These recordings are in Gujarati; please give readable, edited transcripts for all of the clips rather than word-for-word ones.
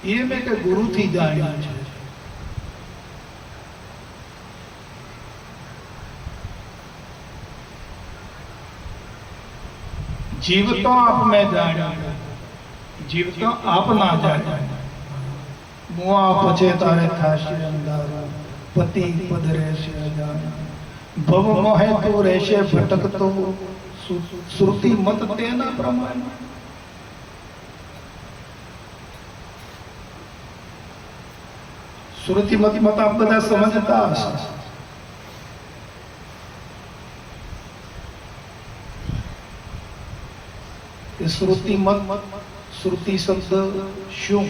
એ મેં કે ગુરુથી જાણ્યું છે. જીવ તો આપ મેં જાણ્યું, જીવ તો આપ ના જાણ્યું. મુઆ પછે તારે થાશે અંધારું, પતિ પદ રહેશે અજાણ, ભવ મોહે તું રહેશે ભટકતો, શ્રુતિ મત તેના પ્રમાણે. શ્રુતિ મત મત આપ બધા સમજતા હશો. શ્રુતિ મત, શ્રુતિ શબ્દ શું?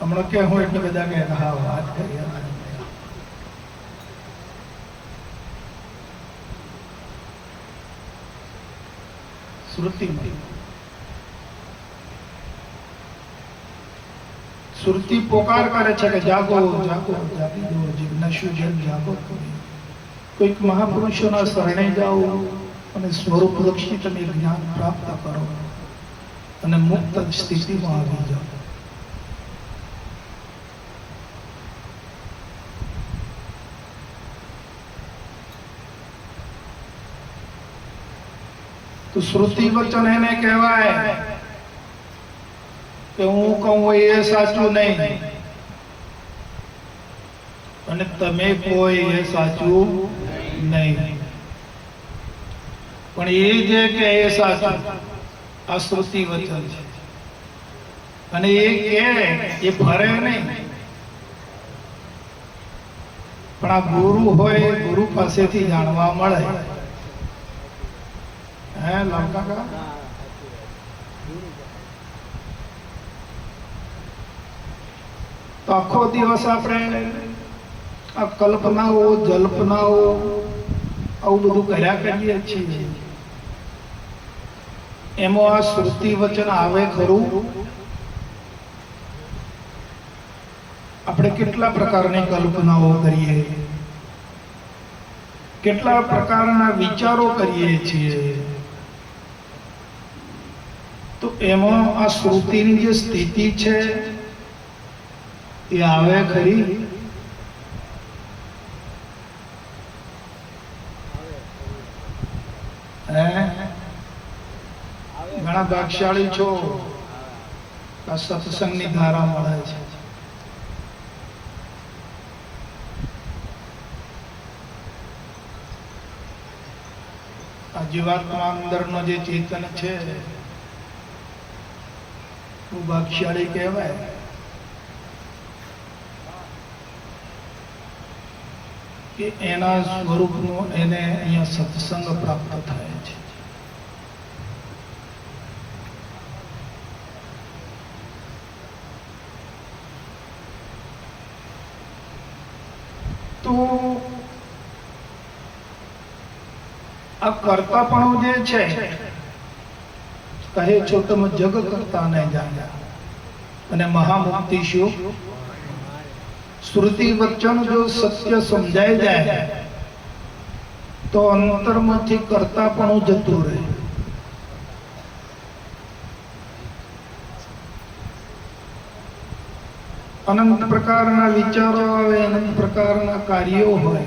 હમણાં કે હું એટલે બધા કે હા વાત કરીએ. શ્રુતિ શ્રુતિ પોકાર કરે છે કે જાગો જાગો, જાગી દો, જિજ્ઞાસુ જન જાગો. કોઈક મહાપુરુષોના શરણે જાઓ અને સ્વરૂપ લક્ષી તમે જ્ઞાન પ્રાપ્ત કરો અને મુક્ત સ્થિતિમાં આવી જાઓ. તો શ્રુતિ વચન એને કહેવાય કે હું કહું એ સાચું નહીં અને તમે કોઈ એ સાચું નહીં. પણ એ જે કે એ સાચું, આ શ્રુતિ વચન છે. અને એ કે એ ફરે નહીં. પણ આ ગુરુ હોય, ગુરુ પાસેથી જાણવા મળે. હે લાલકાકા, તો આખો દિવસ આપણે આ કલ્પનાઓ જલ્પનાઓ આવું બધું કર્યા કરીએ છીએ. એમાં આ શ્રુતિ વચન આવે ખરું? આપણે કેટલા પ્રકારની કલ્પનાઓ કરીએ, કેટલા પ્રકારના વિચારો કરીએ છીએ. તો એમાં આ શ્રુતિની જે સ્થિતિ છે એ આવે ખરી? ઘણા ભાગશાળી છો, આ સત્સંગની ધારા મળે છે. આ જીવાત્મા અંદરનો જે ચેતન છે वो ભાગ્યશાળી કહેવાય. કે એના સ્વરૂપનો એને અહીંયા સત્સંગ પ્રાપ્ત થાય છે. તો આ કર્તાપણું જે છે, કહે છો તમે જગ કરતા નહીં જાણ્યા અને મહામુક્તિ શું? શ્રુતિ વચન જો સત્ય સમજાઈ જાય તો અંતરમાંથી કર્તાપણું જતું રહે. અનંત પ્રકારના વિચારો આવે, અનંત પ્રકારના કાર્યો હોય,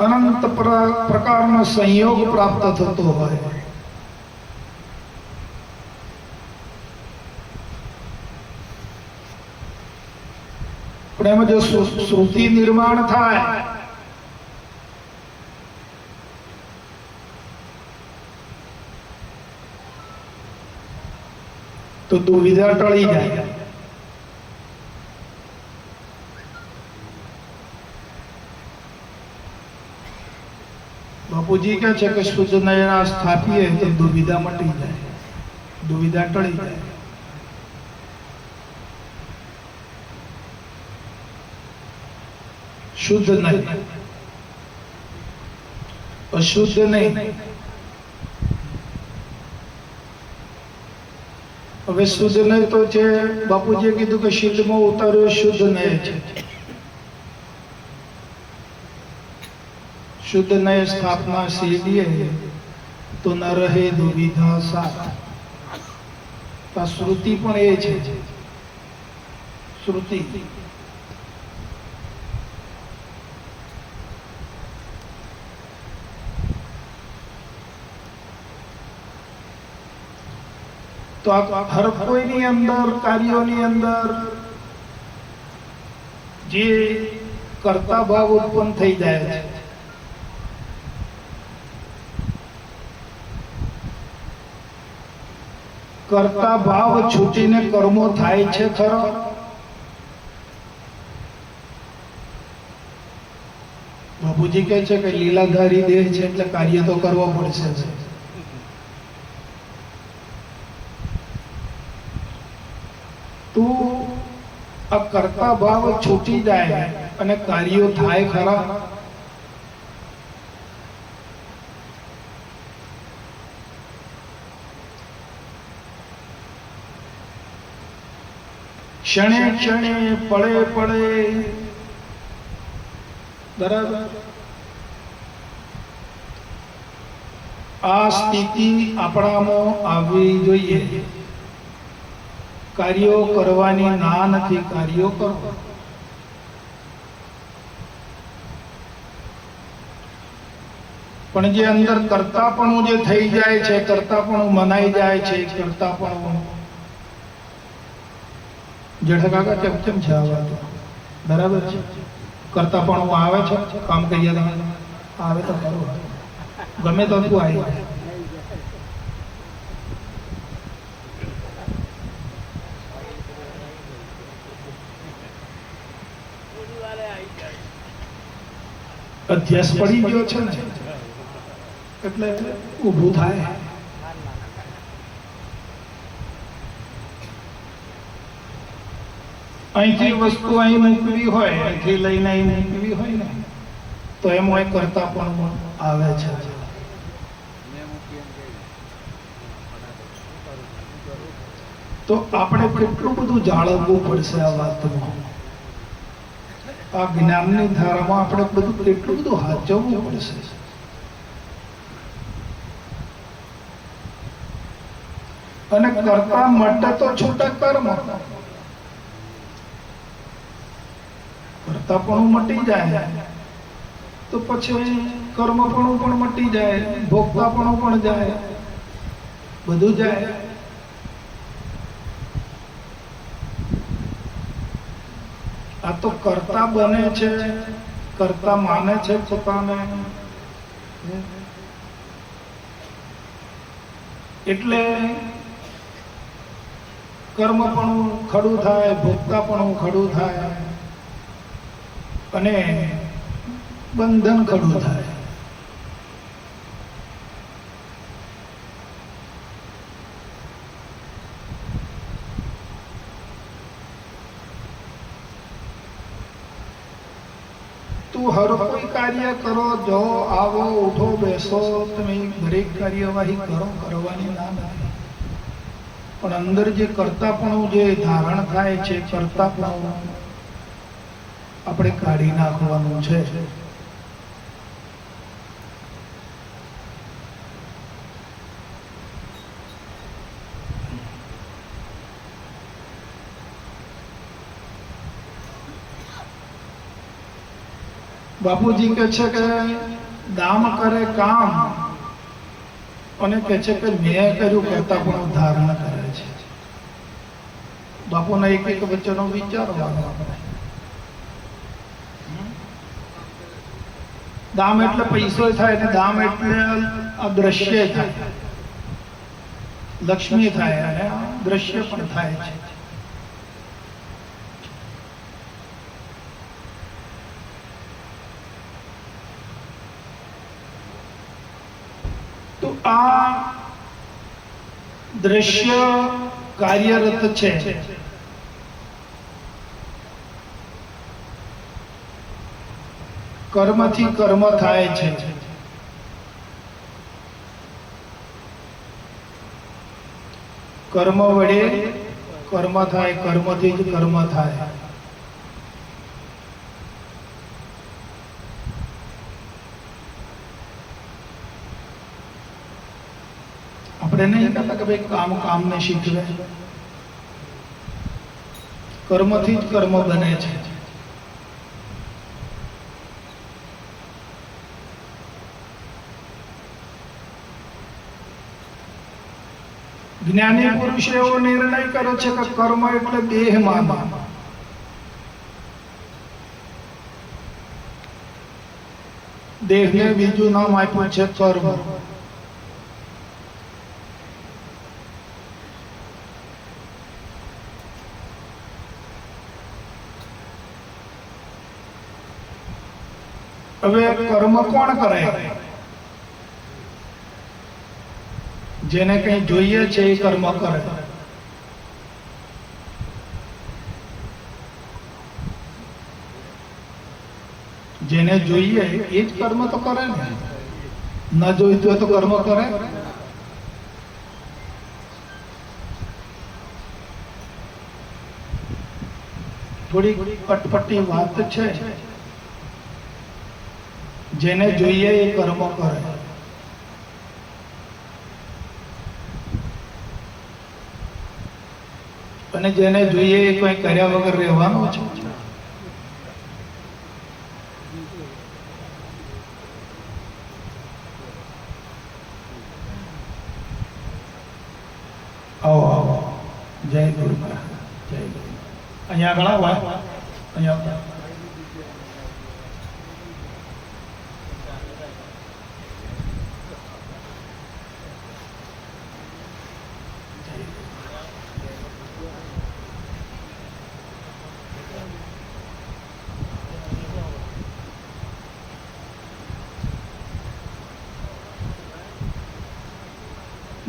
અનંત પ્રકારનો સંયોગ પ્રાપ્ત થતો હોય. પણ એમાં જો શ્રુતિ નિર્માણ થાય તો દુવિધા ટળી જાય. બાપુજી કહે છે કે શુદ્ધ નયના સ્થાપીએ તો દુવિધા મટી જાય, દુવિધા ટળી જાય. શુદ્ધ નહીં, અશુદ્ધ નહીં. હવે શુદ્ધ નહીં તો છે, બાપુજીએ કીધું કે શીલમાં ઉતાર્યો શુદ્ધ નહીં છે. शुद्ध नय स्थापना सीलिए तो न रहे दुविधा साथ। तो श्रुति पण ए छे, श्रुति तो हर कोईनी अंदर कार्योनी अंदर जे कर्ता भाव उत्पन्न थई जाय छे, कर्ता भाव छूटीने कर्मो थाय छे खरो? बाबूजी कहे छे के लीलाधारी देह छे એટલે કાર્ય તો કરવો પડશે। तो आ कर्ता भाव छूटी जाए અને કાર્યો થાય ખરા? क्षणे क्षणे पड़े पड़े बराबर आ स्थिति आपणामां आववी जोईए। कार्यो करवानी ना नथी, कार्यो करो। पण जे अंदर कर्तापणुं जे थई जाय छे, कर्तापणुं मनाई जाय छे, कर्तापणुं जेठा काका केम छे आ वात बराबर छे? कर्तापणुं आवे छे, काम करीए तो आवे तो करो, गमे तो तू आई। અધ્યાસ પડી ગયો છે ને એટલે ઊભું થાય। અહીંથી વસ્તુ અહીં મૂકવી હોય, અહીંથી લઈને અહીં મૂકવી હોય ને તો એમાં એક કરતા પણ આવે છે। તો આપણે કેટલું બધું જાળવવું પડશે આ વાતમાં, આ જ્ઞાનની ધારામાં આપણે બધું કેટલું બધું હાચવવું પડશે। અને કરતા માટે તો છૂટા કર્મ, કરતાપણું મટી જાય તો પછી કર્મપણું પણ મટી જાય, ભોગતાપણું પણ જાય, બધું જાય। आ तो कर्ता बने छे, कर्ता माने छे पोताने, एटले कर्मपणुं खडुं थाय, भोगतापणुं खडुं थाय अने बंधन खडुं थाय। तू हर कोई कार्य करो, जो आवो उठो बेसो, तमे दरेक कार्यवाही करो, करवानी ना नथी। पण अंदर जे कर्तापणुं जे धारण थाय छे, कर्तापणुं આપણે કાઢી નાખવાનું છે। બાપુજી કહે છે કે દામ કરે કામ અને કહે છે કે મેં કર્યું કર્તાપણું ધારણ કરે છે। બાપુના એક એક વચનો વિચારવાનો આપણે। दाम एटले पैसो थाय ने दाम एटले आ दृश्य थाय, लक्ष्मी थाय अने दृश्य पण थाय छे। तो आ दृश्य कार्यरत छे, कर्म थी कर्म थाय छे। कर्म वडे कर्म थाय, कर्म थी ज कर्म थाय। આપણે નહીં કહેતા કે ભાઈ કામ કામને શીખવે, કર્મથી જ કર્મ બને છે. જ્ઞાની પુરુષ એવો નિર્ણય કરે છે કે કર્મ એટલે દેહમાં, દેહને બીજું નામ આપ્યું છે કર્મ. હવે કર્મ કોણ કરે? જેને કઈ જોઈએ છે એ કર્મ કરે. જેને જોઈએ એ જ કર્મ તો કરે ને. ન જોઈતું હોય તો કર્મ કરે. થોડી કટપટી વાત છે. જેને જોઈએ એ કર્મ કરે. અને જેને જોઈએ એ કોઈ કર્યા વગર રહેવાનું છે. આવો આવો, જય ગુરુ મહારાજ, જય ગુરુ. અહીંયા આગળ આવો, અહીંયા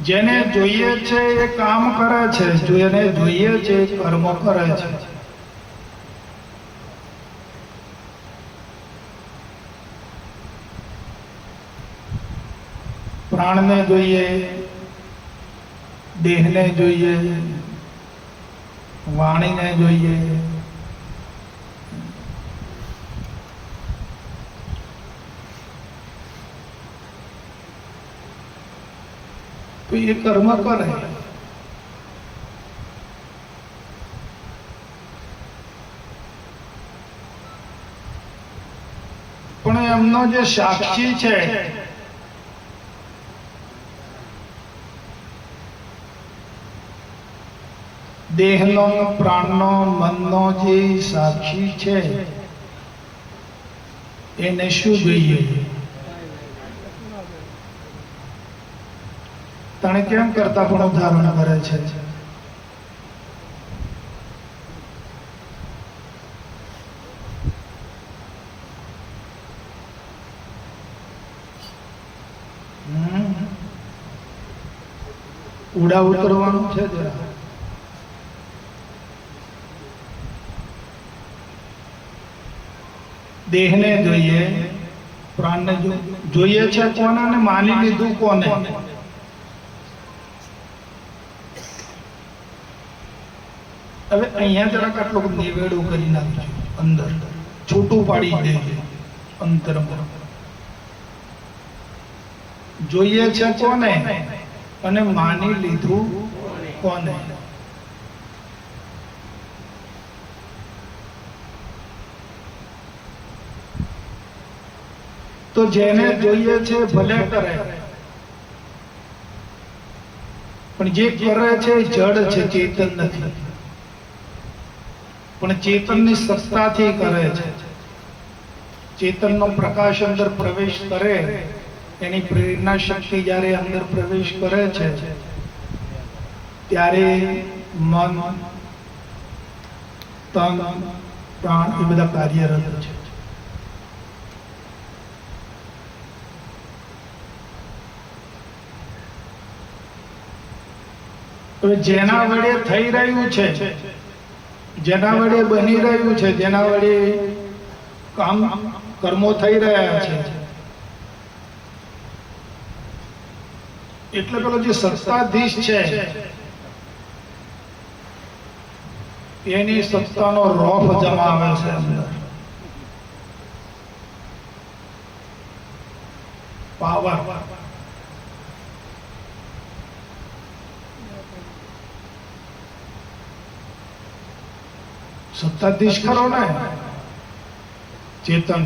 જેને જોઈએ છે એ કામ કરે છે, જેને જોઈએ છે એ કર્મ કરે છે. પ્રાણને જોઈએ, દેહને જોઈએ, વાણીને જોઈએ, તો એ કર્મ કરે. પણ એમનો જે સાક્ષી છે દેહનો, પ્રાણનો, મનનો જે સાક્ષી છે એને શું જોઈએ? તને કેમ કરતા પણ ધારણ કરે છે? ઉડા ઉતરવાનું છે જરા. દેહને જોઈએ, પ્રાણને જોઈએ છે કોને અને માની લીધું કોને? હવે અહીંયા જરાક આટલું નિવેડું કરી નાખજો, અંદર છૂટું પાડી દેજો. અંતરમાં જોઈએ છે કોને અને માની લીધું કોને? તો જેને જોઈએ છે ભલે કરે, પણ જે કરે છે જડ છે, ચેતન નથી. પણ ચેતનની સત્તાથી કરે છે. ચેતનનો પ્રકાશ અંદર પ્રવેશ કરે, એની પ્રેરણા શક્તિ જ્યારે અંદર પ્રવેશ કરે છે ત્યારે મન, તન, પ્રાણ એ બધા કાર્યરત છે. હવે જેના વડે થઈ રહ્યું છે, જેના વડે બની રહ્યું છે, જેના વડે કામ કર્મો થઈ રહ્યા છે, એટલે પેલો જે સત્તાધીશ છે એની સત્તાનો રોફ જમાવે છે અંદર. પાવર. સત્તાધીશ ખરો ને ચેતન,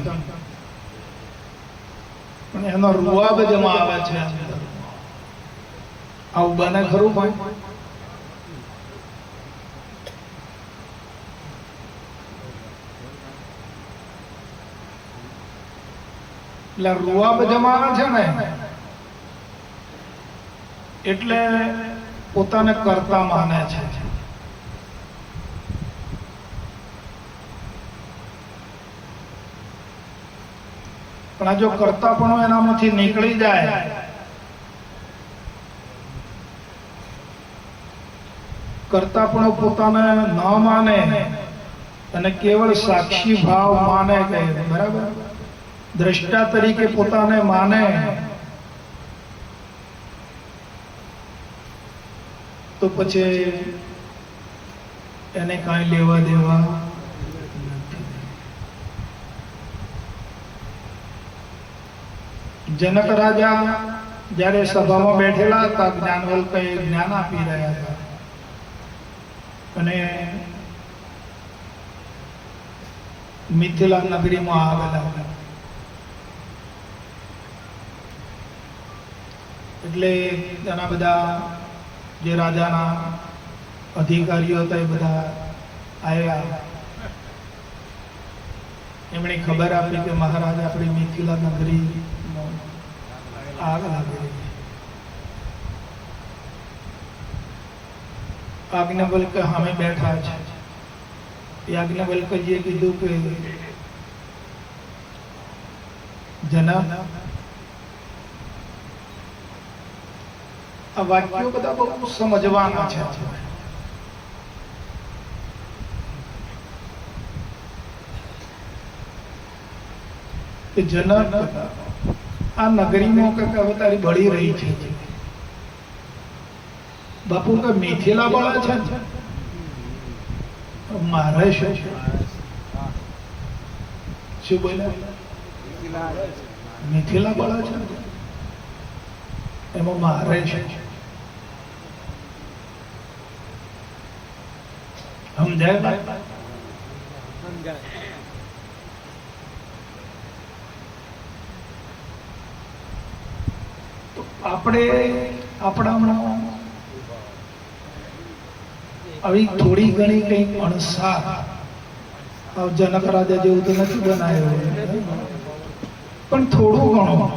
પણ એનો રૂઆબ જેમાં આવે છે આવું બને ખરું ભાઈ? એટલે રૂઆબ જમાવે છે ને એટલે પોતાને કરતા માને છે. પણ આ જો કરતાપણું એનામાંથી નીકળી જાય, કરતાપણું પોતાને ન માને અને કેવળ સાક્ષી ભાવ માને કે બરાબર દ્રષ્ટા તરીકે પોતાને માને, તો પછી એને કાંઈ લેવા દેવા નથી. જનક રાજા જ્યારે સભામાં બેઠેલા હતા, જ્ઞાનવલ્ક જ્ઞાન આપી રહ્યા હતા અને મિથિલા નગરીમાં આવેલા હતા. એટલે તેના બધા જે રાજાના અધિકારીઓ હતા એ બધા આવ્યા. એમણે ખબર આપી કે મહારાજ આપણી મિથિલા નગરી આગ લાગી રહી છે. આજ્ઞાવલ્ક સામે બેઠા છે. યાજ્ઞવલ્કજીએ કીધું કે જનક, આ વાક્યો બધા બહુ સમજવાના છે. કે જનક, આ નગરીમાં કે હવે તારી બળી રહી છે. બાપુ કે મિથિલા બળે છે, મારે શું બોલ્યા? મિથિલા બળે છે, એમાં મારે છે. સમજાય? તો આપણે આપણામાં આવી થોડી ઘણી કઈ અણસાર, જનક રાજા જેવું તો નથી બનાવ્યું, પણ થોડું ઘણું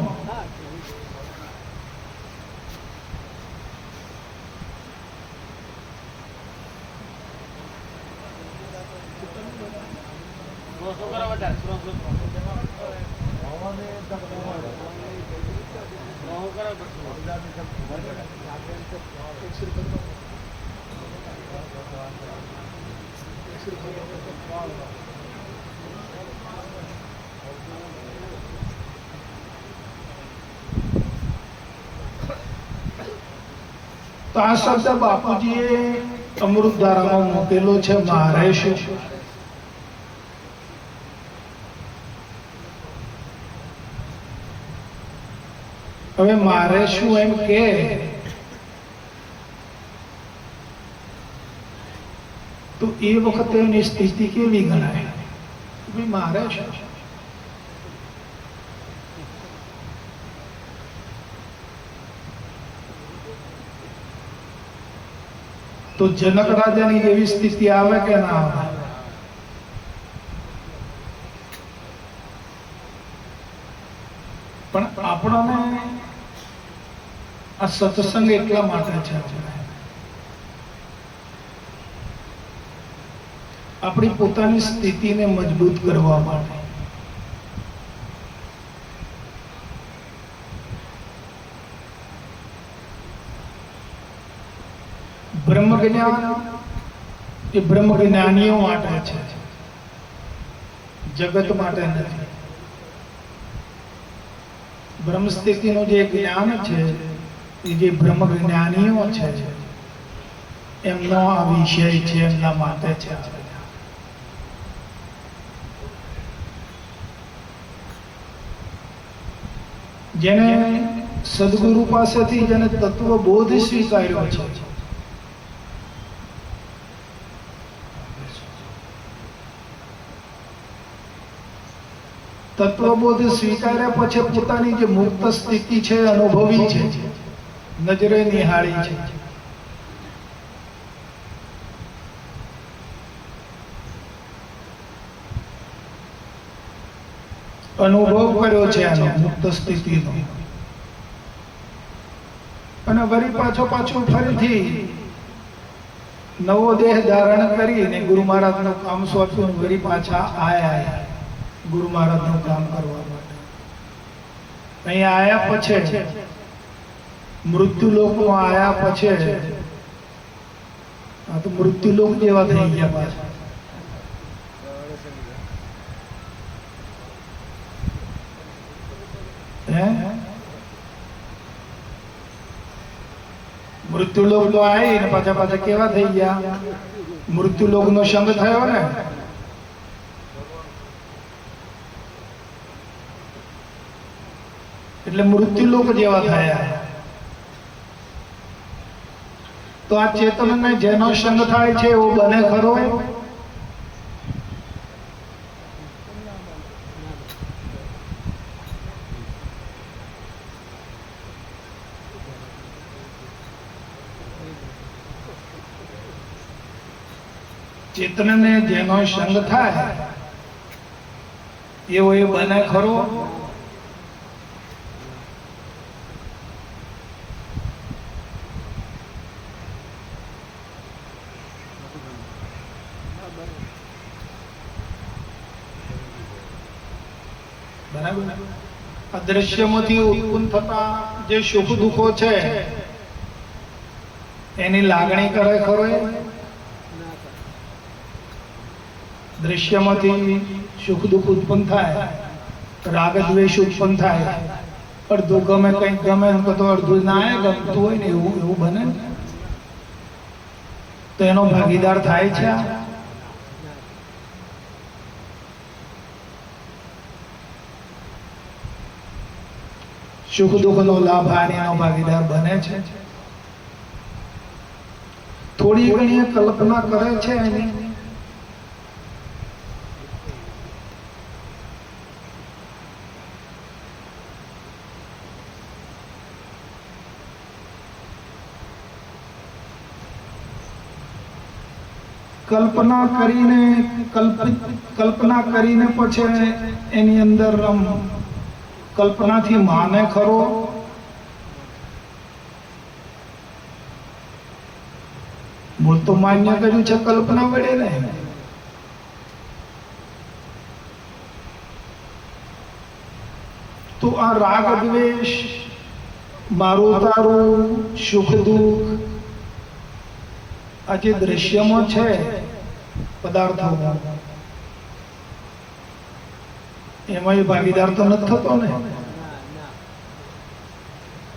તો આ શબ્દ બાપુજીએ અમૃત ધારામાં મૂકેલો છે, મારે શું. હવે મારે શું એમ કે તો એ વખતે એની સ્થિતિ કેવી ગણાય? ભાઈ મારે શું. તો જનક રાજાની એવી સ્થિતિ આવે કે ના આવે? પણ આપણને આ સત્સંગ એટલા માટે છે, આપણી પોતાની સ્થિતિને મજબૂત કરવા માટે. બ્રહ્મ જ્ઞાન એ બ્રહ્મ જ્ઞાનીઓ માટે છે, જગત માટે નથી. બ્રહ્મ સ્થિતિનું જે જ્ઞાન છે એ જે બ્રહ્મ જ્ઞાનીઓ છે એમનો આ વિષય છે, એમના માટે છે. જેને સદગુરુ પાસેથી જેને તત્વ બોધ સ્વીકાર્યો છે, તત્વબોધ સ્વીકાર્યા પછી પોતાની જે મુક્ત સ્થિતિ છે અનુભવી છે, નજરે નિહાળી છે, અનુભવ કર્યો છે આનો મુક્ત સ્થિતિનો, અને વળી પાછું ફરીથી નવો દેહ ધારણ કરીને ગુરુ મહારાજનું કામ સોંપ્યું, વળી પાછા આયા ગુરુ મહારાજનું કામ કરવા માટે. અહીંયા આયા પછી મૃત્યુલોકમાં આયા પછી આ તો મૃત્યુલોક જેવા થઈ ગયા પાછા. મૃત્યુલોક તો આવી ને પાછા કેવા થઈ ગયા? મૃત્યુલોક નો સંગ થયો ને, એટલે મૃત્યુલોક જેવા થયા. તો આ ચેતન ને જેનો સંગ થાય છે એવો બને ખરો? ચેતનને જેનો સંગ થાય એવો એ બને ખરો? બરાબર. અદ્રશ્યમાંથી ઉત્પન્ન થતા જે સુખ દુઃખો છે એની લાગણી કરે ખરો? દ્રશ્યમાંથી સુખ દુઃખ ઉત્પન્ન થાય, રાગ દ્વેષ ઉત્પન્ન થાય, અડધું ગમે કંઈક ગમે તો અડધું ના ગમતું હોય ને એવું બને, તો એનો ભાગીદાર થાય છે. સુખ દુઃખ નો લાભ એનો ભાગીદાર બને છે. થોડી ઘણી કલ્પના કરે છે એની, કલ્પના કરીને પછી એની અંદર કલ્પનાથી માને ખરો? મૂળ તો માન્ય કર્યું છે કલ્પના વડે ને. તો આ રાગ દ્વેષ, મારું તારું, સુખ દુઃખ, આ જે દ્રશ્યમાં છે પદાર્થો, એમાં ભાગીદાર તો નથી થતો ને.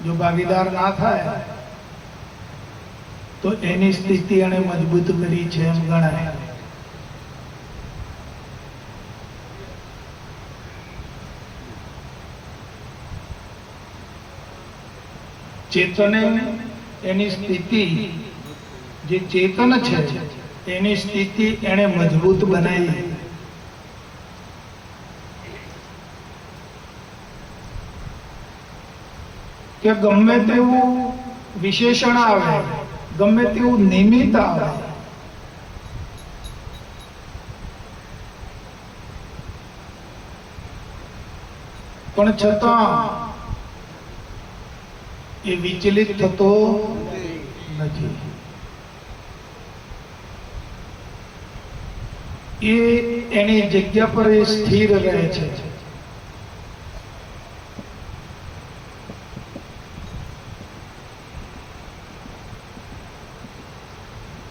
જો ભાગીદાર ના થાય તો એની સ્થિતિ એને મજબૂત કરી છે એમ ગણાય. ચેતને એની સ્થિતિ, જે ચેતન છે એની સ્થિતિ એને મજબૂત બનાવી. કે ગમે તેવું વિશેષણ આવે, ગમે તેવું નિમિત્ત આવે, પણ છતાં એ વિચલિત થતો નથી. એ એની જગ્યા પર એ સ્થિર રહે છે.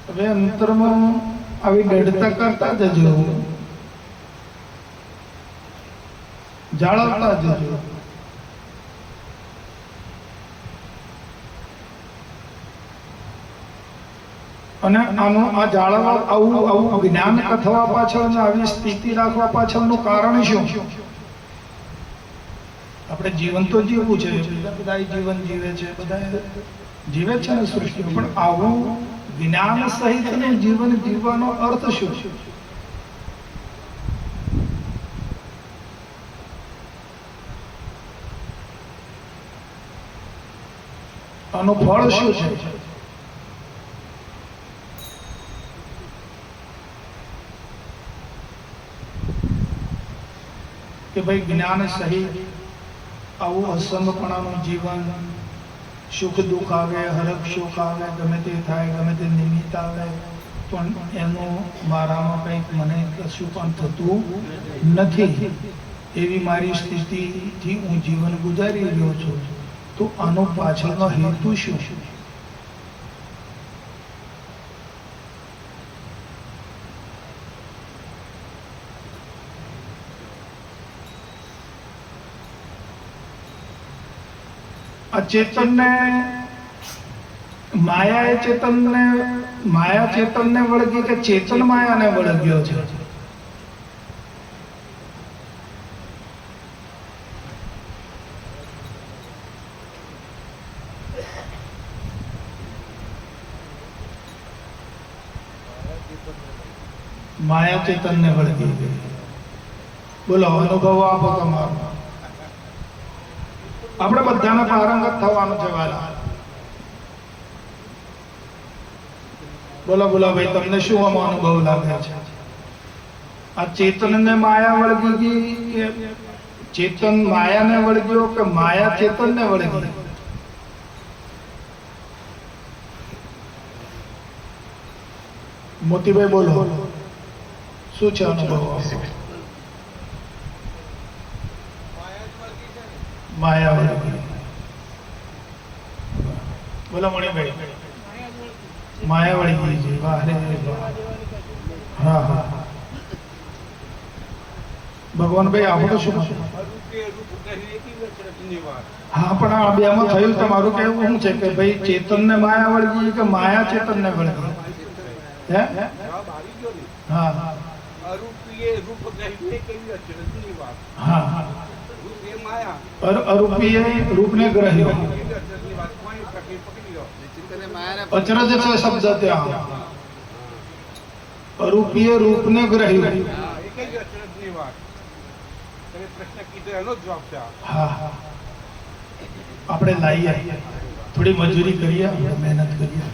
હવે અંતરમાં આવી દઢતા કરતા જજો, જાળવતા જજો. અને આનું આ જાળવવા, આવું જ્ઞાન થવા પાછળ, આવી સ્થિતિ રાખવા પાછળનું કારણ શું? આપણે જીવન તો જીવવું છે, બધા જીવન જીવે છે, બધા જીવે છે ને સૃષ્ટિમાં, પણ આવું જ્ઞાન સહિતનું જીવન જીવવાનો અર્થ શું? આનું ફળ શું છે? કે ભાઈ જ્ઞાન સહિત આવું અસંગપણાનું જીવન, સુખ દુઃખ આવે, હરખ શોખ આવે, ગમે તે થાય, ગમે તે નિમિત્ત આવે, પણ એનું મારામાં કંઈક મને કશું પણ થતું નથી, એવી મારી સ્થિતિથી હું જીવન ગુજારી રહ્યો છું. તો આનો પાછળનો હેતુ શું? આ ચેતનને માયા ચેતનને વળગી કે ચેતન માયાને વળગ્યો છે? માયા ચેતનને વળગી ગઈ. બોલો, અનુભવ આપો તમારો. આપણે બધાને પારંગત થવાનું છે વાલા. બોલો બોલો ભાઈ, તમને શું આમાં અનુભવ લાગે છે? આ ચેતનને માયા વળગી ગઈ કે ચેતન માયાને વળગ્યો કે માયા ચેતનને વળગી? મોતીભાઈ બોલો, શું છે અનુભવ? માયા વળગી. બોલો મણિભાઈ. માયા વળગી છે. વાહ રે વાહ. હા હા ભગવાનભાઈ, આપણું શું? હા, પણ આ બેમાં થયું તમારું કેવું શું છે કે ભાઈ ચેતનને માયા વળગી કે માયા ચેતનને વળગી? હે? હા હા અરૂપીએ રૂપને ગ્રહ્યો. અચરજ છે શબ્દ ત્યાં. અરૂપીએ રૂપને ગ્રહ્યો. હા, આપણે લાવીએ, થોડી મજૂરી કરીએ, મહેનત કરીએ.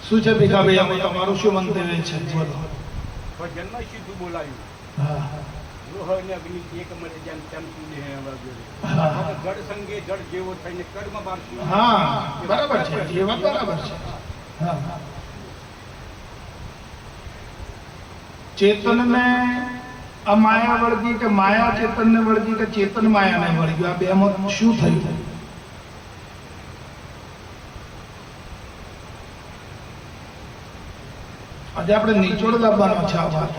શું છે ભીખાભાઈ, આમાં તમારું શું મંતવ્ય છે? બોલો. ભજનમાં સીધું બોલાયું. હા લોહ ને અગ્નિ એક મળે જેમ ચમકી દે જળ સંગે જળ જેવો થઈને કર્મ બારસી. હા, બરાબર છે, એ વાત બરાબર છે. હા, ચેતનને આ માયા વળગી કે માયા ચેતનને વળગી કે ચેતન માયાને વળગ્યું? આ બેમાં શું થયું? આજે આપણે નિચોડ લાવવાનો છે આ વાત.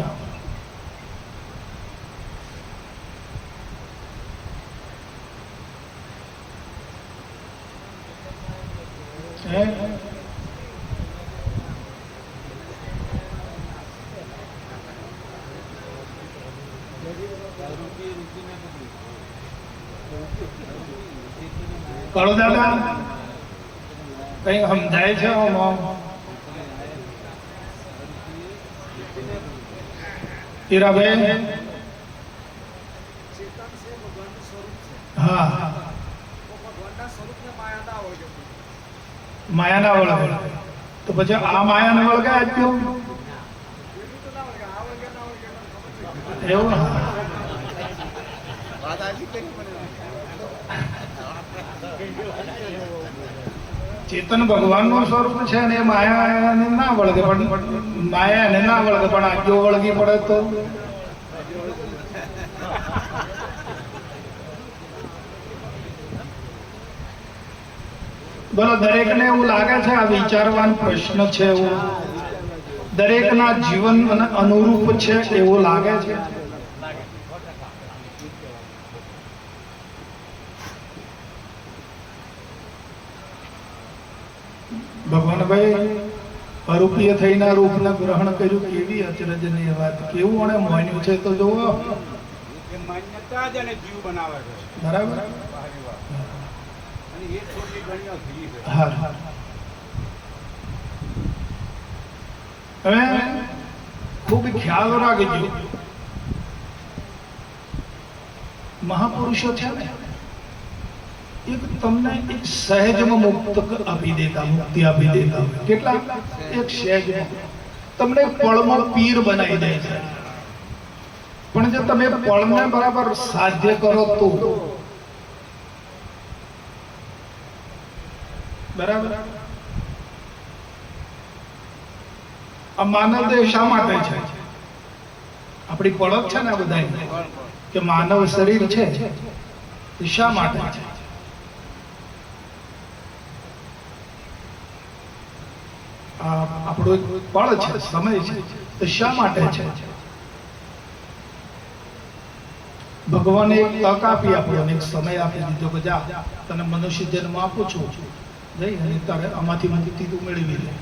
કાળો દાદા કઈ સમજાય છે? હીરાભાઈ. હા, માયા ના વળગે તો પછી આ માયા ને વળગે આપ્યું એવું? ચેતન ભગવાન નું સ્વરૂપ છે ને, એ માયા ના વળગે, પણ માયા એને ના વળગે, પણ આજ્ઞો વળગી પડે તો બોલો. દરેકને એવું લાગે છે આ વિચારવાન પ્રશ્ન છે, એવું દરેકના જીવન અનુરૂપ છે એવું લાગે છે? ભગવાનભાઈ, અરૂપીય થઈને રૂપને ગ્રહણ કર્યું, કેવી અચરજની વાત, કેવું એને માન્યું છે તો જોવો. માન્યતા જ એને જીવ બનાવે છે. બરાબર. અને એ થોડી ઘણી અઘરી છે. હા, હવે ખૂબ ખ્યાલ રાખજો. મહાપુરુષો છે ને એક તમને એક સહેજમાં મુક્તિ આપી દેતા હોય. કેટલા? એક સહેજમાં તમને પળમાં પીર બનાવી દે છે. પણ જો તમે પળને બરાબર સાધ્ય કરો તો બરાબર. આ માનવ દેહ શા માટે છે? આપણી પળક છે ને આ બધા કે માનવ શરીર છે એ શા માટે છે? આપણો એક પળ છે, સમય છે, તો શા માટે છે? ભગવાને એક તક આપી, આપણને એક સમય આપી દીધો કે જા તને મનુષ્ય જન્મ આપું છું, જઈ અને તારે આમાંથી મુક્તિ તું મેળવી લે.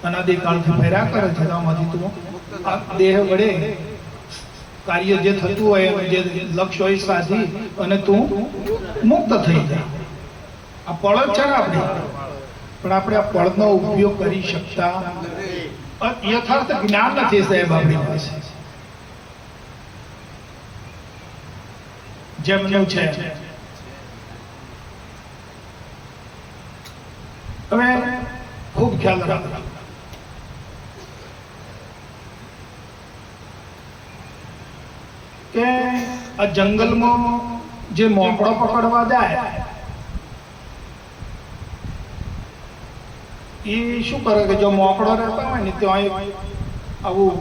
અનાદિકાળથી ફેર્યા કરે છે, આમાંથી તું આ દેહ વડે કાર્ય જે થતું હોય જે લક્ષ્ય હોય સાધી અને તું મુક્ત થઈ જાય. આ પળ જ છે ને આપણે, પણ આપણે આ પળનો ઉપયોગ કરી શકતા યથાર્થ જ્ઞાન નથી સાહેબ આપણી પાસે. જેમનું છે હવે ખૂબ ખ્યાલ રાખો કે આ જંગલમાં જે મોકળો પકડવા જાય એ શું કરે કે જો મોકળો રહેતા હોય ને ત્યાં આવું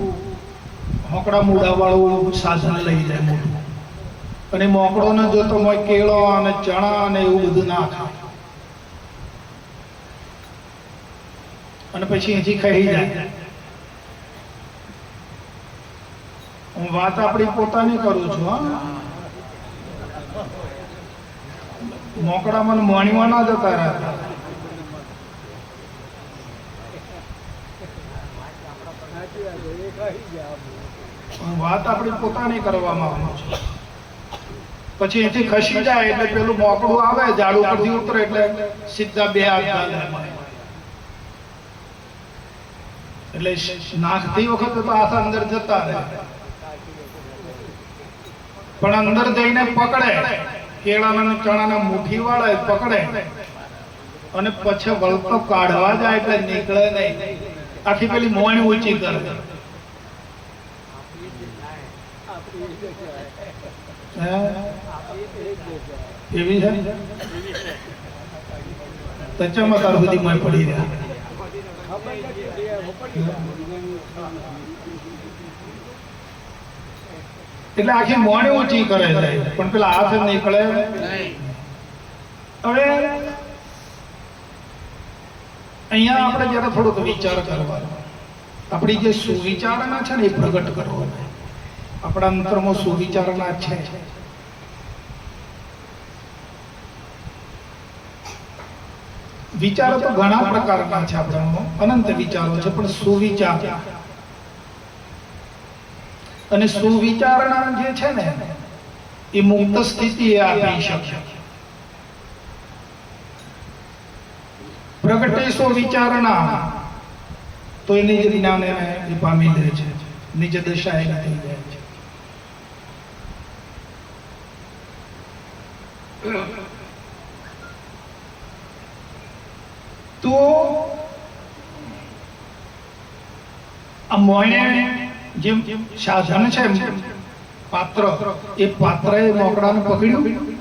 હોકડા મૂડા વાળું સાધન લઈ જાય મોટું, અને મોકળો ને જોતો હોય કેળો અને ચણા અને એવું બધું ના ખાય, અને પછી અહીંથી ખાઈ જાય. હું વાત આપણી પોતાની કરું છું. મોકળામાં મોણીમાં ના જતા રહ્યા. હું વાત આપણી પોતાની કરવામાં આવું છું. પછી અહીંથી ખસી જાય એટલે પેલું મોકળું આવે ઝાડ ઉપરથી ઉતરે એટલે સીધા બે હાથ ગાલે. એટલે નાખતી વખતે તો હાથ અંદર જતા રહે, પણ અંદર જઈને પકડે કેળાના ચણાના મુઠ્ઠી વાળે પકડે અને પછી વળતો કાઢવા જાય એટલે નીકળે નહીં. આખી પેલી મોણ ઊંચી કરે. એવી છે તચામાં તાર બધી મોય પડી રહ્યા. એટલે આખી મોણી ઊંચી કરે છે પણ પેલા હાથ નીકળે. હવે અહીંયા આપણે જરા થોડોક વિચાર કરવાનો, આપણી જે સુવિચારણા છે ને એ પ્રગટ કરવાના. આપણા અંતરમાં સુવિચારણા છે. વિચારો તો ઘણા પ્રકારના છે, આપણામાં અનંત વિચારો છે, પણ સુવિચાર અને સુવિચારણા જે છે ને એ મુક્ત સ્થિતિ એ આપી શકે. પ્રગટે સુવિચારણા તો એ નિજ જ્ઞાન એને પામી લે છે, નિજ દશા એને થઈ જાય છે. તો આ મોણે જે સાધન છે પાત્ર, એ પાત્રએ મોકળાને પકડ્યું.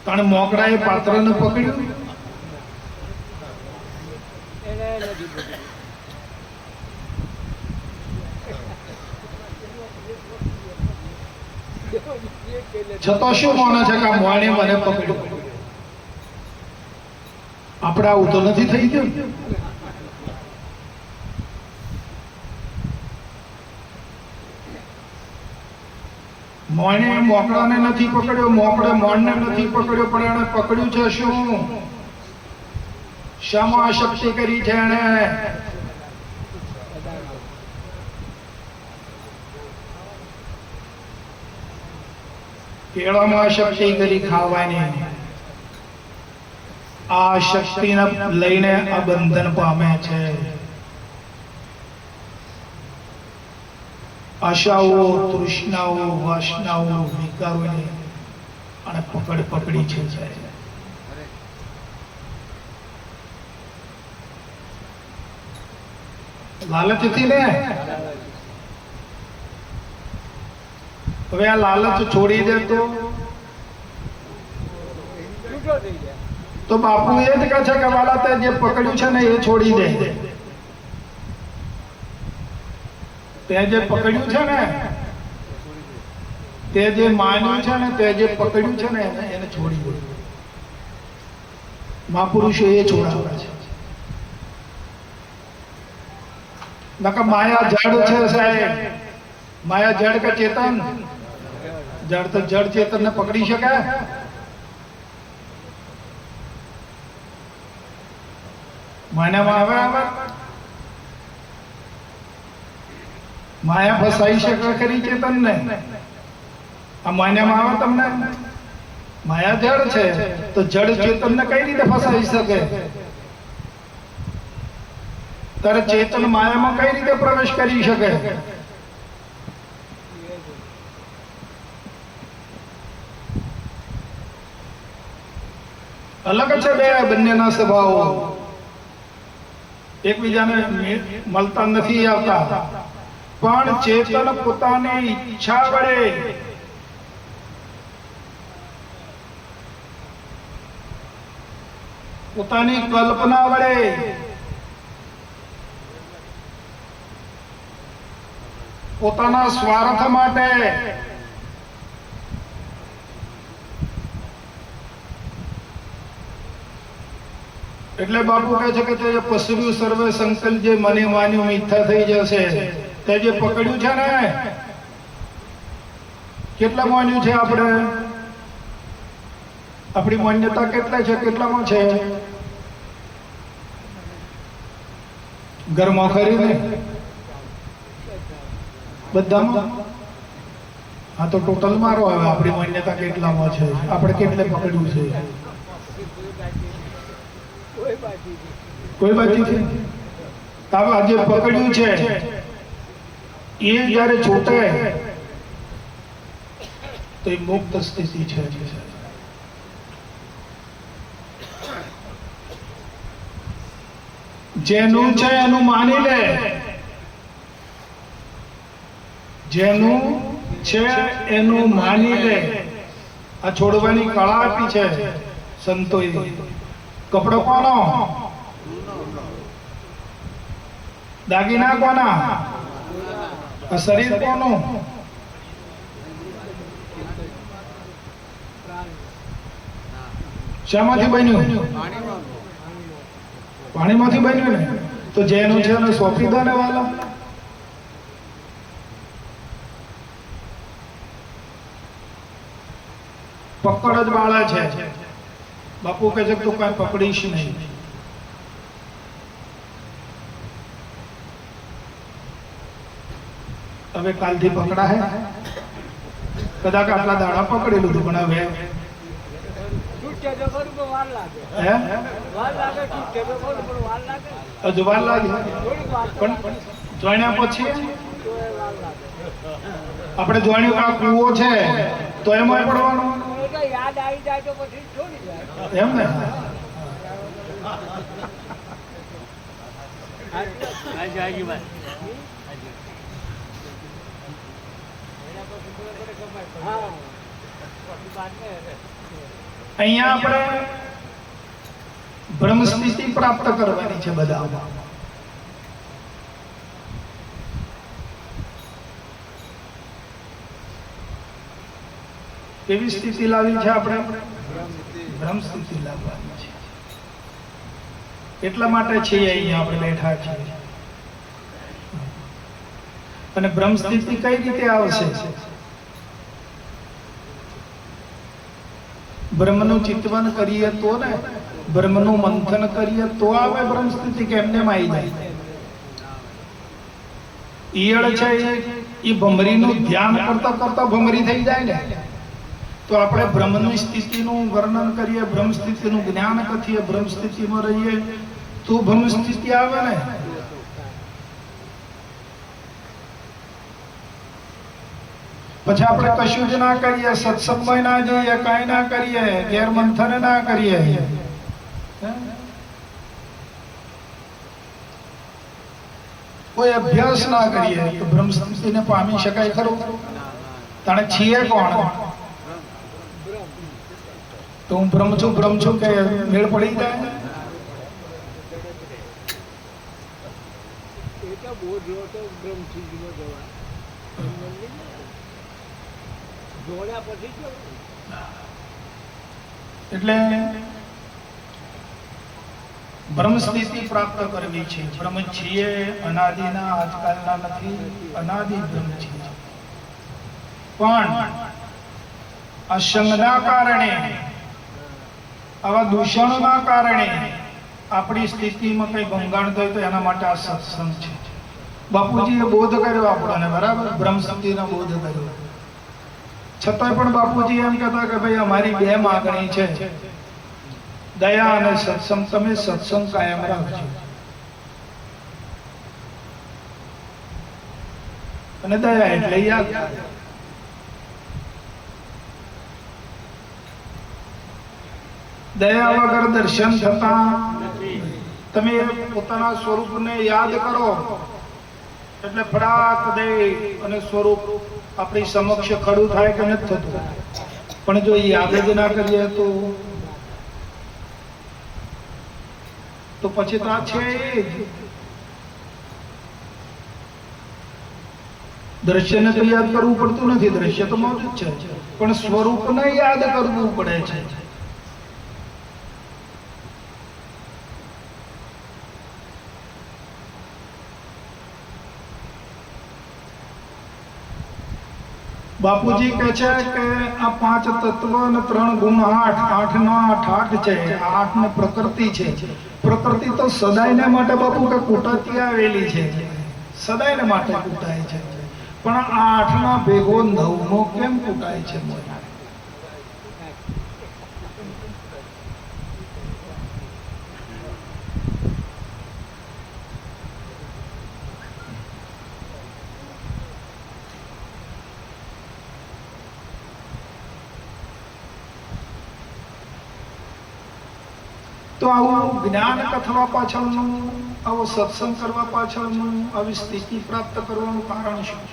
કારણ મોકળાએ પાત્રને પકડ્યું. છતાં શું માને છે કે આ મોણે મને પકડ્યું? આપણે આવું તો નથી થઈ ગયું. મોણે મોકળાને નથી પકડ્યો, મોકળે મોણને નથી પકડ્યો, પણ એને પકડ્યું છે શું? શામાં શક્તિ કરી છે એને? કેળામાં શક્તિ કરી ખાવાની. આ શક્તિને લઈને આ બંધન પામે છે. આશાઓ, તૃષ્ણાઓ, વાસનાઓ, વિકારોને અને પકડી છે સાહેબ. લાલચથી ને હવે આ લાલચ છોડી દે તો બાપુ એ જ કહે છે કે વાલા તે જે પકડ્યું છે ને એ છોડી દે. તે જે પકડ્યું છે ને, તે જે માન્યું છે ને, તે જે પકડ્યું છે ને એને છોડી દે. મહાપુરુષો એ છોડાવે છે. નકા માયા જડ છે સાહેબ. માયા જડ કે ચેતન? જડ તો જડ ચેતન ને પકડી શકે? માયામાં આવે માયા ફસાઈ શકે ખરી ચેતન ને? આ માયામાં આવે તમને? માયા જડ છે તો જડ ચેતન ને કઈ રીતે ફસાઈ શકે? ત્યારે ચેતન માયામાં કઈ રીતે પ્રવેશ કરી શકે? અલગ છે બંનેના સ્વભાવો. એકબીજાને મળતા નથી આવતા. પણ ચેતન પોતાની ઈચ્છા વડે પોતાની કલ્પના વડે પોતાના સ્વાર્થ માટે એટલે બાપુ કહે છે કે તે પસર્યું સર્વે સંકલ્પ જે મને માન્યું મિથ્યા થઈ જશે. તે જે પકડ્યું છે ને, કેટલા માન્યું છે આપણે? આપણી માન્યતા કેટલા છે? કેટલામાં છે? ઘરમાં ખરી ને બધામાં? હા તો ટોટલ મારો હવે આપણી માન્યતા કેટલામાં છે? આપણે કેટલે પકડ્યું છે? કોઈ બાકી છે? આ જે પકડ્યું છે એ જયારે છૂટે તો એ મુક્ત સ્થિતિ છે. જેનું છે એનું માની લે. જેનું છે એનું માની લે. આ છોડવાની કળા આપી છે સંતોએ. કપડો કોનો? દાગીના કોના? આ શરીર કોનું? શામાંથી બન્યું? પાણીમાંથી બન્યું ને? તો જેનું છે એને સોંપી દો ને વાલા. પકડ જ બાળા છે. બાપુ કહે છે તું કઈ પકડીશ નહીં. હવે કાલથી પકડા હે? કદાચ આટલા દાડા પકડેલું હતું પણ હવે હજુ વાર લાગે. પણ જોણ્યા પછી આપણે જોણ્યું કે આ કૂવો છે તો એમાં પડવાનું યાદ આવી જાય તો પછી છોડી જાય એમ ને? અહીંયા આપણે બ્રહ્મ સ્થિતિ પ્રાપ્ત કરવાની છે બધા. કેવી સ્થિતિ લાવી છે આપણે? બ્રહ્મ સ્થિતિ લાવવાની છે. એટલા માટે છીએ અહીંયા આપણે બેઠા છીએ. અને બ્રહ્મ સ્થિતિ કઈ રીતે આવશે? બ્રહ્મનું ચિંતન કરીએ તો ને, બ્રહ્મનું મંથન કરીએ તો આવે બ્રહ્મ સ્થિતિ. કે એમને આવી જાય? ઈયળ છે એ ભમરીનું ધ્યાન કરતા કરતા ભમરી થઈ જાય ને. તો આપણે બ્રહ્મની સ્થિતિનું વર્ણન કરીએ, બ્રહ્મ સ્થિતિનું જ્ઞાન કથીએ, બ્રહ્મ સ્થિતિમાં રહીએ તો બ્રહ્મ સ્થિતિ આવે ને. પછી આપણે કશું જ ના કરીએ, સત્સંગમાં ના જઈએ, કાંઈ ના કરીએ, ગેરમંથન ના કરીએ, કોઈ અભ્યાસ ના કરીએ તો બ્રહ્મ સ્થિતિને પામી શકાય ખરું? તાણે છીએ કોણ? તો હું બ્રહ્મ છું કે મેળ પડી જાય? એટલે બ્રહ્મ સ્થિતિ પ્રાપ્ત કરવી છે. બ્રહ્મ છીએ, અનાદિના, આજકાલના નથી, અનાદિ બ્રહ્મ છીએ. પણ આ સંગના કારણે, આવા દૂષણોના કારણે આપણી સ્થિતિમાં કઈ ભંગાણ થાય તો એના માટે આ સત્સંગ છે. બાપુજીએ બોધ કર્યો આપણને, બરાબર, બ્રહ્મ સ્થિતિનો બોધ કર્યો. છતાંય પણ બાપુજી એમ કહેતા કે ભાઈ અમારી બે માગણી છે, દયા અને સત્સંગ. તમે સત્સંગ કાયમ રાખજો. અને દયા એટલે યાદ. દયા વગર દર્શન થતા તમે પોતાના સ્વરૂપને યાદ કરો એટલે ફડાક દે અને સ્વરૂપ આપણી સમક્ષ ખડું થાય કે નથી થતું. પણ જો યાદ જ ના કરીએ તો પછી તો આ છે જ. દ્રશ્યને તો યાદ કરવું પડતું નથી, દ્રશ્ય તો મોજૂદ છે, પણ સ્વરૂપને યાદ કરવું પડે છે. બાપુજી કહે છે કે આ 5 તત્વ અને 3 ગુણ 8 નો 8 છે. 8 ને પ્રકૃતિ છે. પ્રકૃતિ તો સદાયને માટે બાપુ કે કુટાતી આવેલી છે, સદાયને માટે કુટાય છે. પણ આ 8 ના ભેગો 9 નો કેમ કુટાય છે? તો આવું જ્ઞાન કથવા પાછળનું, આવો સત્સંગ કરવા પાછળનું, આવી સ્થિતિ પ્રાપ્ત કરવાનું કારણ શું?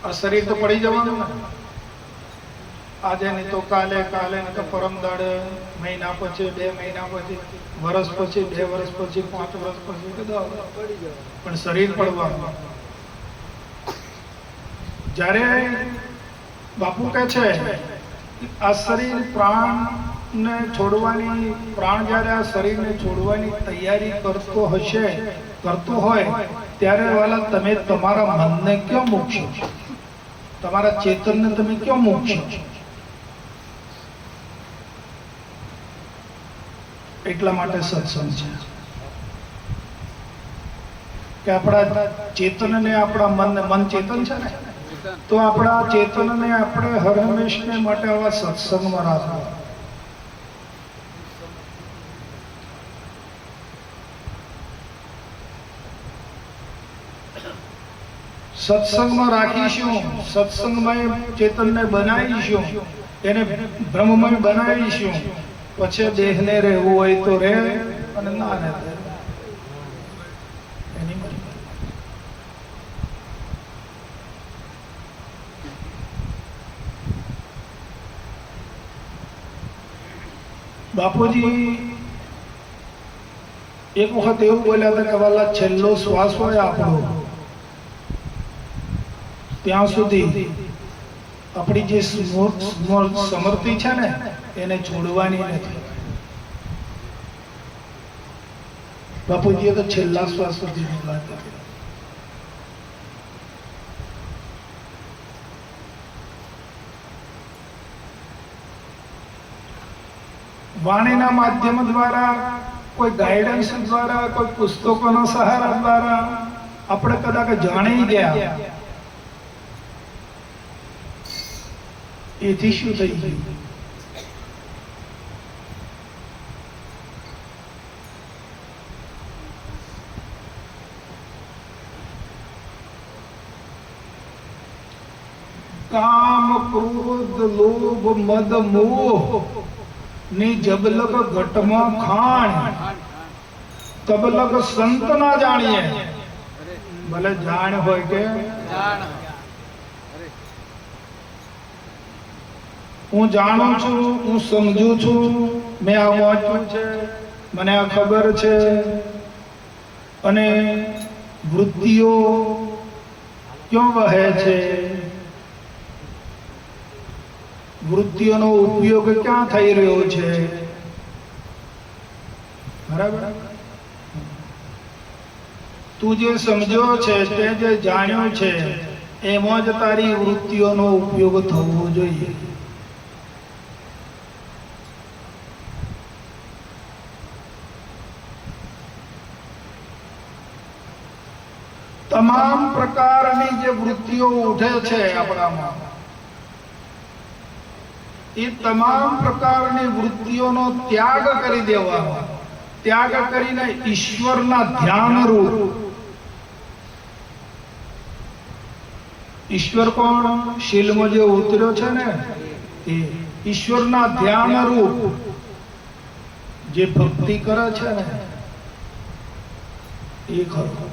આ શરીર તો પડી જવાનું ને, આજે નહીં તો કાલે, કાલે નહીં તો પરમ દાડે, મહિના પછી, 2 મહિના પછી, વર્ષ પછી, 2 વર્ષ પછી, 5 વર્ષ પછી, પણ શરીર પડવાનું. જ્યારે બાપુ કહે છે આ શરીર પ્રાણને છોડવાની, પ્રાણ જ્યારે આ શરીરને છોડવાની તૈયારી કરતો હોય ત્યારે વાલા તમે તમારા મનને ક્યાં મૂકશો? તમારા ચેતનને તમે ક્યાં મૂકશો? એટલા માટે સત્સંગ છે કે આપણા ચેતનને, આપણા મન ચેતન છે ને, તો આપણા ચેતનને આપણે હર હંમેશને માટે આવા સત્સંગમાં રાખવા. સત્સંગમાં રાખીશું, સત્સંગમય ચેતનને બનાવીશું, એને બ્રહ્મમય બનાવીશું. પછી દેહને રહેવું હોય તો રહે અને ના રહે એની મરજી. બાપુજી એક વખત એવું બોલ્યા હતા કે વાલા છેલ્લો શ્વાસ હોય આપણો ત્યાં સુધી આપણી જે સમૃદ્ધિ છે ને એને છોડવાની નથી. બાપુજીએ તો છેલ્લા શ્વાસ સુધીની વાત કરી. વાણીના માધ્યમ દ્વારા, કોઈ ગાઈડન્સ દ્વારા, કોઈ પુસ્તકોના સહારા દ્વારા આપણે કદાચ જાણી ગયા, એથી શું થઈ ગયું? લોભ મદ મોહ ની જબલક ઘટમાં ખાણ તબલક સંત ના જાણીએ ભલે જાણ હોય કે હું જાણું છું, હું સમજું છું, મેં આ વાંચ્યું છે, મને આ ખબર છે, અને વૃત્તિઓ ક્યાં વહે છે, વૃત્તિઓનો ઉપયોગ ક્યાં થઈ રહ્યો છે, બરાબર? તું જે સમજ્યો છે, તે જે જાણ્યું છે, એમાં જ તારી વૃત્તિઓનો ઉપયોગ થવો જોઈએ. તમામ પ્રકારની જે વૃત્તિઓ ઉઠે છે આપણામાં, એ તમામ પ્રકારની વૃત્તિઓનો ત્યાગ કરી દેવાનો. ત્યાગ કરીને ઈશ્વરના ધ્યાન રૂપ. ઈશ્વર કોણ? શીલમાં જે ઉતર્યો છે ને એ ઈશ્વરના ધ્યાન રૂપ જે ભક્તિ કરે છે ને એ ખરું.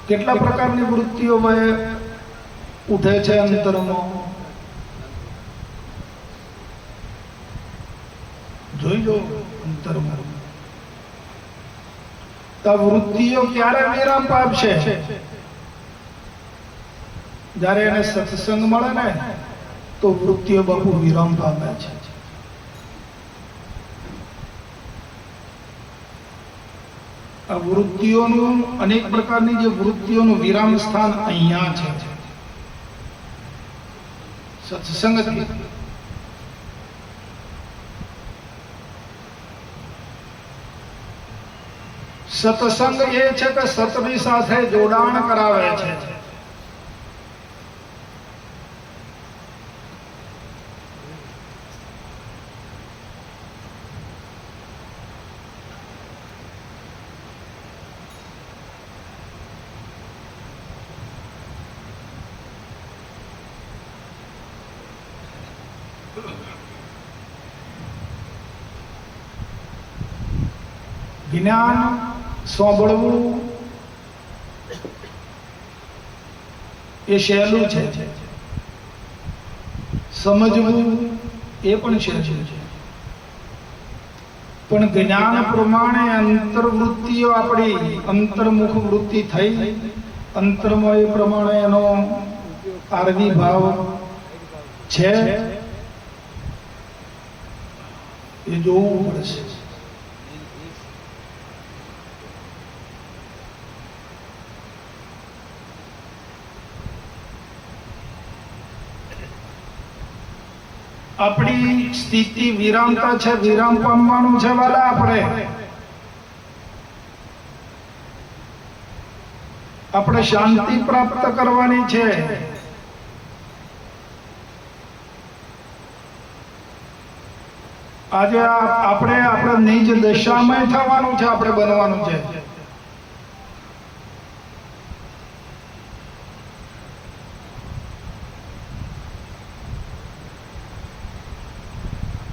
કેટલા પ્રકારની વૃત્તિઓ ઉઠે છે અંતરમાં? જોઈ લો અંતરમાં. તો વૃત્તિઓ ક્યારે વિરામ પામશે? જ્યારે એને સત્સંગ મળે ને તો વૃત્તિઓ બાપુ વિરામ પામે છે. આ વૃત્તિઓનું અનેક પ્રકારની જે વૃત્તિઓનું વિરામ સ્થાન અહીંયા છે સત્સંગથી. સત્સંગ એ છે કે સતની સાથે જોડાણ કરાવે છે. જ્ઞાન સાંભળવું એ સહેલું છે, સમજવું એ પણ સહેલું છે. પણ જ્ઞાન પ્રમાણે અંતર્વૃત્તિઓ આપણી અંતર્મુખ વૃત્તિ થઈ, અંતરમાં એ પ્રમાણે એનો આરવી ભાવ છે એ જોવું પડશે. આપણી સ્થિતિ વિરામતા છે, વિરામ પામવાનું છે વાલા. આપણે શાંતિ પ્રાપ્ત કરવાની છે. આજે આપણે નિજ દશામાં થવાનું છે, આપણે બનવાનું છે.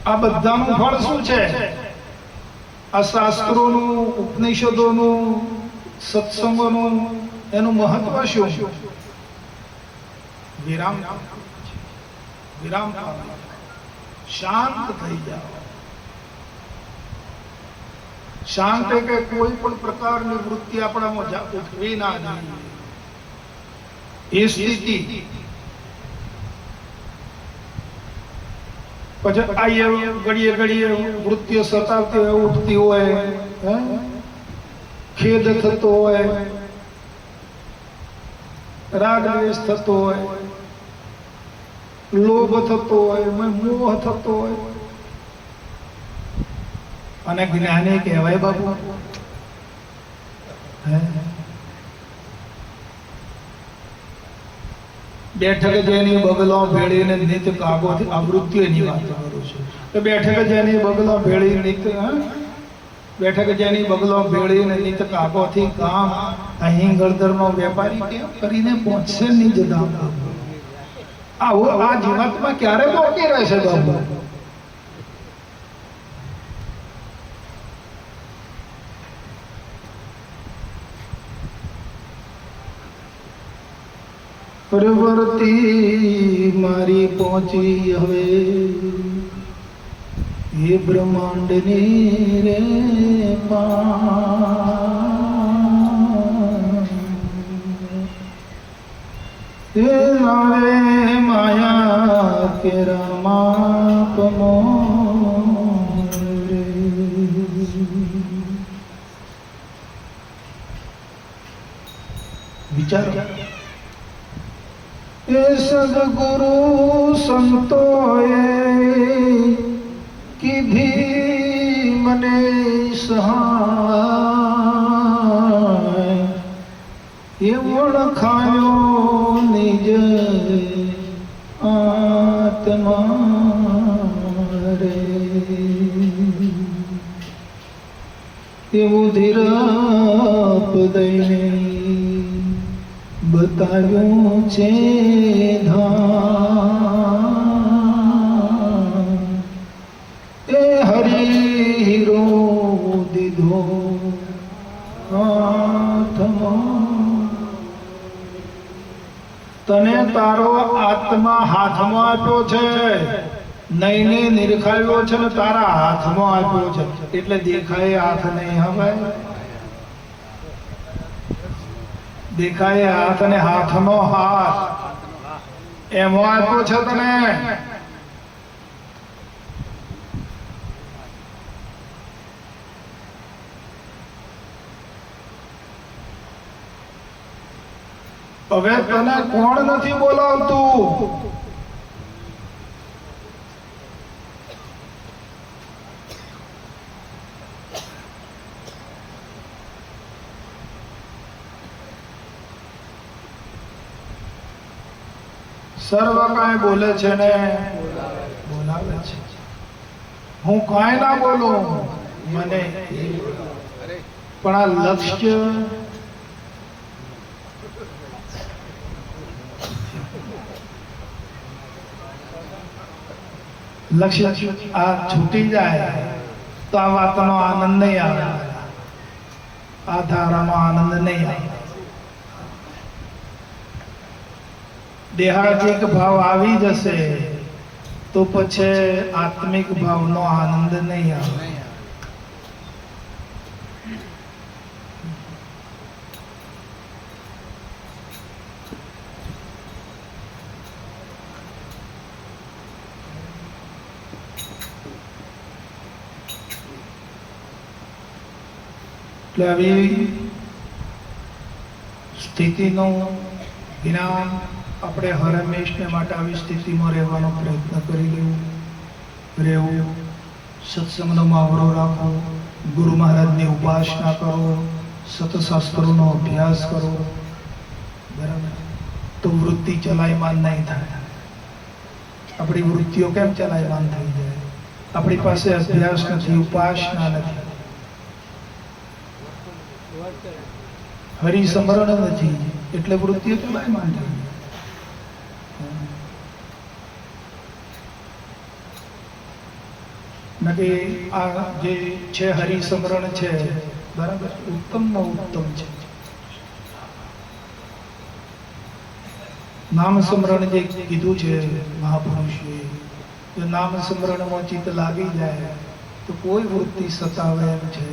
આ બધાનું ફળ શું છે? આ શાસ્ત્રોનું, ઉપનિષદોનું, સત્સંગોનું એનું મહત્વ શું? વિરામ. વિરામ શાંત થઈ જાઓ. શાંત કે કોઈ પણ પ્રકારની વૃત્તિ આપણામાં ઉઠવી ના જોઈએ એ સ્થિતિ. પછી આ ઘડીએ ઘડીએ વૃત્તિઓ સતાવતી હોય, ઉઠતી હોય, ખેદ થતો હોય, રાગ દ્વેષ થતો હોય, લોભ થતો હોય, મોહ થતો હોય, અને જ્ઞાની કહેવાય બાપુ. બેઠક જેની બગલો ભેળીને નિત કાગોથી આવૃત્તિની વાત કરું છું કે બેઠક જેની બગલો ભેળી નિત બેઠક જેની બગલો ભેળીને નિત કાગોથી કામ અહીં ગળદરનો વેપારી કેમ કરીને પહોંચશે નિજ ધામ આવો આ જીવાતમાં ક્યારે પહોંચી રહેશે બાબુ પ્રવૃત્તિ મારી પહોંચી હવે એ બ્રહ્માંડની રે એ આવે માયા કેરા માપમો રે વિચારો એ સદગુરુ સંતોએ કીધી મને સહાય એ ઓળખાયો નિજ આત્મા રે એવું ધીરપ દઈને બતાવ્યું છે ધામ એ હરિરો દીધો હાથમાં તને તારો આત્મા હાથમાં આપ્યો છે નઈને નિરખાવ્યો છે ને તારા હાથમાં આપ્યો છે એટલે દેખાય હાથ નહીં હવે દેખાય હાથ અને હાથનો હાથ એમાં આપ્યો છે તને હવે તને કોણ નથી બોલાવતું સર્વ કાંઈ બોલે છે ને બોલાવે છે હું કાંઈ ના બોલું મને પણ આ લક્ષ્ય આ છૂટી જાય તો આ વાતનો આનંદ નહીં આવે આ ધારાનો આનંદ નહીં આવે દેહાર્થિક ભાવ આવી જશે તો પછી આત્મિક ભાવનો આનંદ નહીં આવે એટલે આવી સ્થિતિનું જ્ઞાન આપણે હરમેશને માટે આવી સ્થિતિમાં રહેવાનો પ્રયત્ન કરી રહેવું સત્સંગનો માવરો રાખો ગુરુ મહારાજની ઉપાસના કરો સતશાસ્ત્રોનો અભ્યાસ કરો બરાબર તો વૃત્તિ ચલાયમાન નહીં થાય આપણી વૃત્તિઓ કેમ ચલાયમાન થઈ જાય આપણી પાસે અભ્યાસ નથી ઉપાસના નથી હરિસ્મરણ નથી એટલે વૃત્તિઓ ચલાયમાન થઈ જાય નકે આ જે છે હરિસ્મરણ છે બરાબર ઉત્તમમાં ઉત્તમ છે નામ સ્મરણ જે કીધું છે મહાપુરુષે જો નામ સ્મરણમાં ચિત્ત લાગી જાય તો કોઈ વૃત્તિ સતાવે એમ છે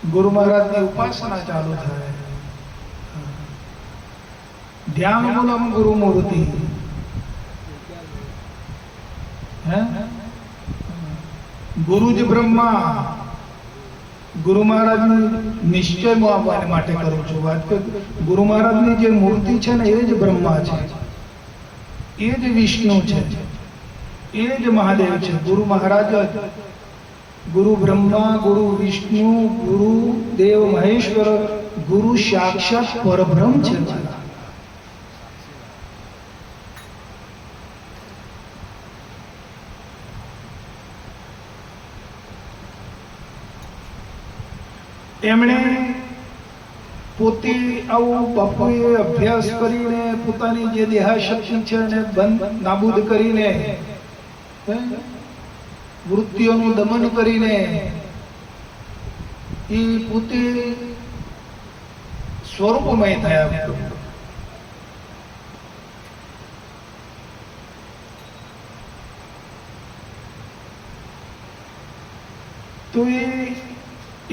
ગુરુ મહારાજની ઉપાસના ચાલુ થાય ધ્યાન મૂલમ ગુરુ મૂર્તિ ગુરુ જ બ્રહ્મા ગુરુ મહારાજની નિશ્ચય આપવા માટે કરું છું વાત કે ગુરુ મહારાજની જે મૂર્તિ છે ને એ જ બ્રહ્મા છે એ જ વિષ્ણુ છે એ જ મહાદેવ છે ગુરુ મહારાજ ગુરુ બ્રહ્મા, ગુરુ વિષ્ણુ, ગુરુ દેવ મહેશ્વર, ગુરુ સાક્ષાત પરબ્રહ્મ છે મારા. એમણે પોતે આવું બાપુએ અભ્યાસ કરીને પોતાની જે દેહાશક્તિ છે એને બંધ નાબૂદ કરીને વૃત્તિઓનું દમન કરીને એ પોતે સ્વરૂપમય થયા. તો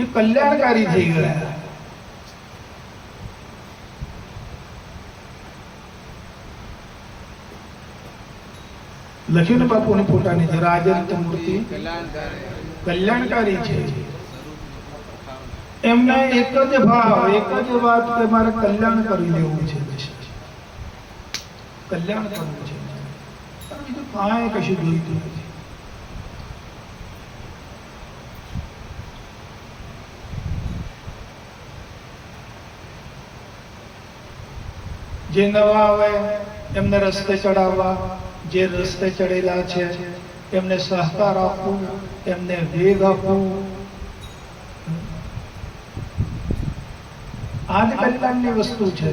એ કલ્યાણકારી થઈ ગયા. લખ્યું ને બાપુની પોતાની છે રાજંત મૂર્તિ કલ્યાણકારી છે. એમને એક જ ભાવ, એક જ વાત કે મારે કલ્યાણ કરી લેવું છે, કલ્યાણ કરવું છે, બીજું કાંઈ કશું જોઈતું નથી. જે નવા આવે એમને રસ્તે ચડાવવા, જે રસ્તે ચડેલા છે એમને સહકાર આપવું, એમને વેગ આપવું, આ જ કલ્યાણની વસ્તુ છે.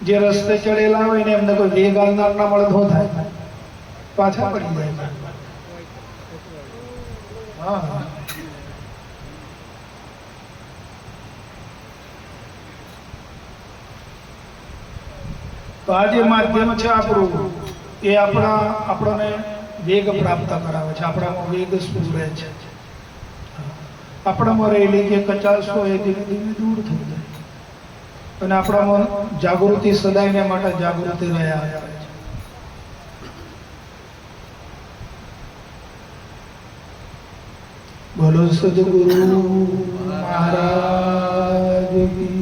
જે રસ્તે ચડેલા હોય ને એમને કોઈ વેગ આલનાર ના મળે તો થાય, પાછા પડી જાય. હા, તો આ જે માધ્યમ છે આપણું, એ આપણને વેગ પ્રાપ્ત કરાવે છે. આપણામાં વેગ સ્ફુરે છે. આપણામાં રહેલી જે કચાશ હોય એ ધીમે ધીમે દૂર થઈ જાય અને આપણામાં જાગૃતિ સદાયને માટે જાગૃતિ રહ્યા છે. બોલો સદગુરુ મહારાજ કી